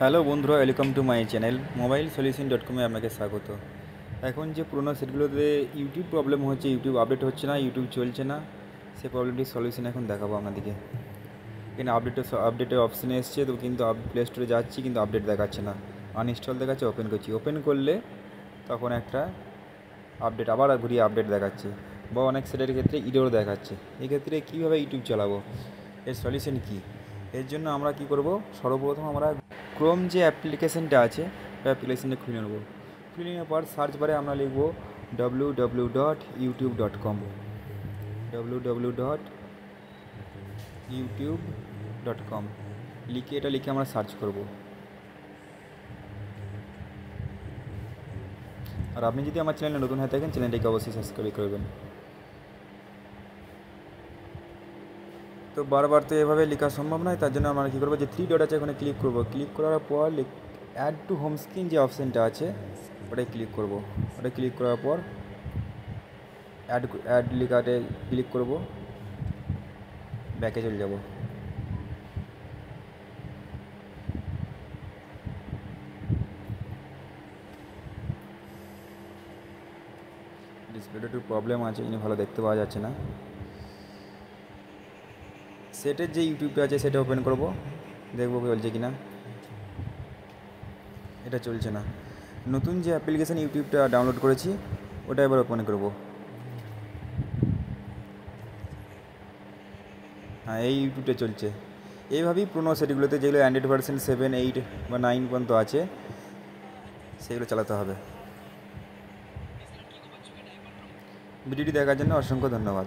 Hello বন্ধুরা, welcome to my channel mobile solution .com-এ আপনাকে স্বাগত। এখন যে পুরোনো সেটগুলোতে ইউটিউব প্রবলেম হচ্ছে, ইউটিউব আপডেট হচ্ছে না, ইউটিউব চলছে না, সেই প্রবলেমটির সলিউশন এখন দেখাবো আপনাদেরকে। এখানে আপডেটের অপশানে এসছে তো, কিন্তু প্লে স্টোরে যাচ্ছি কিন্তু আপডেট দেখাচ্ছে না, আনইনস্টল দেখাচ্ছে। ওপেন করছি, ওপেন করলে তখন একটা আপডেট আবার ঘুরিয়ে আপডেট দেখাচ্ছে, বা অনেক সেটের ক্ষেত্রে ইরর দেখাচ্ছে। এক্ষেত্রে কীভাবে ইউটিউব চালাবো, এর সলিউশন কী? এর জন্য আমরা কি করব, সর্বপ্রথম আমরা ক্রোম যে অ্যাপ্লিকেশানটা আছে ওই অ্যাপ্লিকেশানটা খুলে নেব। খুলে নেওয়ার পর সার্চ বারে আমরা লিখব www.youtube.com, www.youtube.com লিখে আমরা সার্চ করব। আর আপনি যদি আমার চ্যানেলে নতুন হয়ে থাকেন, চ্যানেলটিকে অবশ্যই সাবস্ক্রাইব করবেন। তো বারবার তো এভাবে লেখা সম্ভব নয়, তার জন্য আমরা কী করবো, যে 3 ডট আছে ওখানে ক্লিক করব। ক্লিক করার পর অ্যাড টু হোম স্ক্রিন যে অপশানটা আছে ওটাই ক্লিক করব। ওটা ক্লিক করার পর অ্যাড লেখাতে ক্লিক করব, ব্যাকে চলে যাব। ডিসপ্লেটা একটু প্রবলেম আছে, ইনি ভালো দেখতে পাওয়া যাচ্ছে না। সেটের যে ইউটিউবটা আছে সেটা ওপেন করব, দেখবো চলছে কি না। এটা চলছে না। নতুন যে অ্যাপ্লিকেশান ইউটিউবটা ডাউনলোড করেছি ওটা এবার ওপেন করব। হ্যাঁ, এই ইউটিউবটা চলছে। এইভাবেই পুরোনো সেটগুলোতে, যেগুলো অ্যান্ড্রয়েড ভার্সন 7, 8 বা 9 পর্যন্ত আছে, সেগুলো চালাতে হবে। ভিডিওটি দেখার জন্য অসংখ্য ধন্যবাদ।